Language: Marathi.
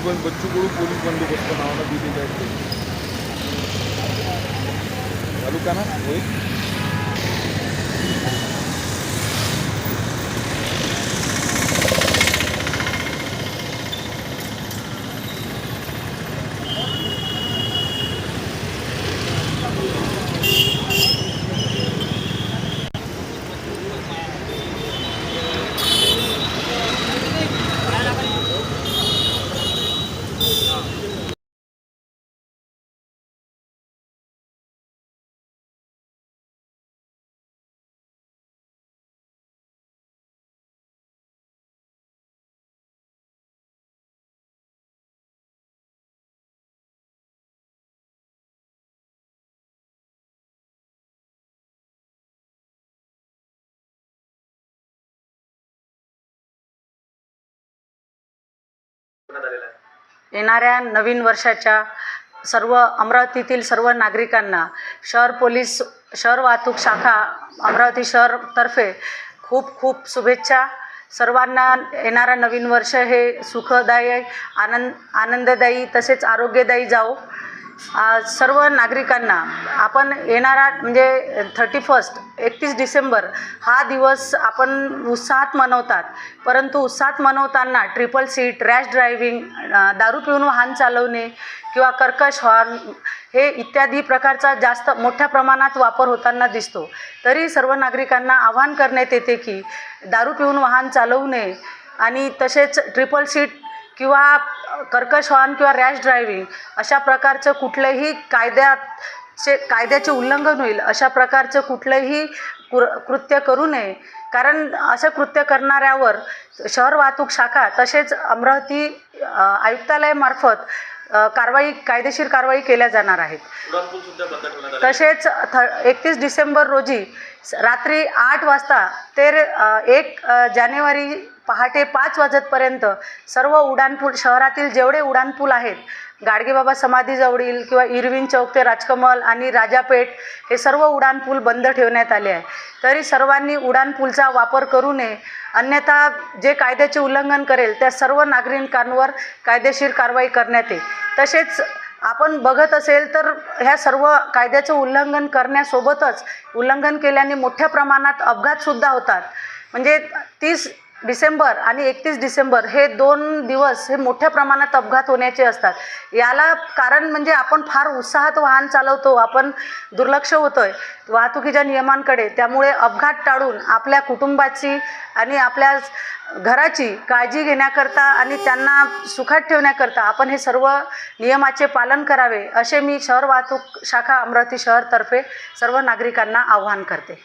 बच्चू कडू पोलीस बंदोबस्त नावानं दिलेले आहेत ते चालू का ना होईल. येणाऱ्या नवीन वर्षाच्या सर्व अमरावतीतील सर्व नागरिकांना शहर वाहतूक शाखा अमरावती शहरतर्फे खूप खूप शुभेच्छा. सर्वांना येणारा नवीन वर्ष हे सुखदायी आनंददायी तसेच आरोग्यदायी जावो. सर्व नागरिकांना आपण येणारा म्हणजे 31 डिसेंबर हा दिवस आपण उत्साहात मनवतात, परंतु उत्साहात मनवताना ट्रिपल सीट, रॅश ड्रायव्हिंग, दारू पिऊन वाहन चालवणे किंवा कर्कश हॉर्न हे इत्यादी प्रकारचा जास्त मोठ्या प्रमाणात वापर होताना दिसतो. तरी सर्व नागरिकांना आवाहन करण्यात येते की दारू पिऊन वाहन चालवू नये आणि तसेच ट्रिपल सीट किंवा कर्कश हॉर्न किंवा रॅश ड्रायव्हिंग अशा प्रकारचं कुठलंही कायद्याचे उल्लंघन होईल अशा प्रकारचं कुठलंही कृत्य करू नये. कारण असं कृत्य करणाऱ्यावर शहर वाहतूक शाखा तसेच अमरावती आयुक्तालयामार्फत कायदेशीर कारवाई केल्या जाणार आहेत. तसेच 31 डिसेंबर रोजी रात्री 8 वाजता ते 1 जानेवारी पहाटे 5 वाजेपर्यंत सर्व उड्डाणपूल शहरातील जेवढे उड्डाणपूल आहेत, गाडगेबाबा समाधीजवळील किंवा इरविन चौक ते राजकमल आणि राजापेठ हे सर्व उड्डाणपूल बंद ठेवण्यात आले आहे. तरी सर्वांनी उड्डाणपूलचा वापर करू नये, अन्यथा जे कायद्याचे उल्लंघन करेल त्या सर्व नागरिकांवर कायदेशीर कारवाई करण्यात येईल. तसेच आपण बघत असेल तर ह्या सर्व कायद्याचं उल्लंघन करण्यासोबतच उल्लंघन केल्याने मोठ्या प्रमाणात अपघातसुद्धा होतात. म्हणजे 30 डिसेंबर आणि 31 डिसेंबर हे 2 दिवस हे मोठ्या प्रमाणात अपघात होण्याचे असतात. याला कारण म्हणजे आपण फार उत्साहात वाहन चालवतो, आपण दुर्लक्ष होतो आहे वाहतुकीच्या नियमांकडे. त्यामुळे अपघात टाळून आपल्या कुटुंबाची आणि आपल्या घराची काळजी घेण्याकरता आणि त्यांना सुखात ठेवण्याकरता आपण हे सर्व नियमाचे पालन करावे असे मी शहर वाहतूक शाखा अमरावती शहरतर्फे सर्व नागरिकांना आवाहन करते.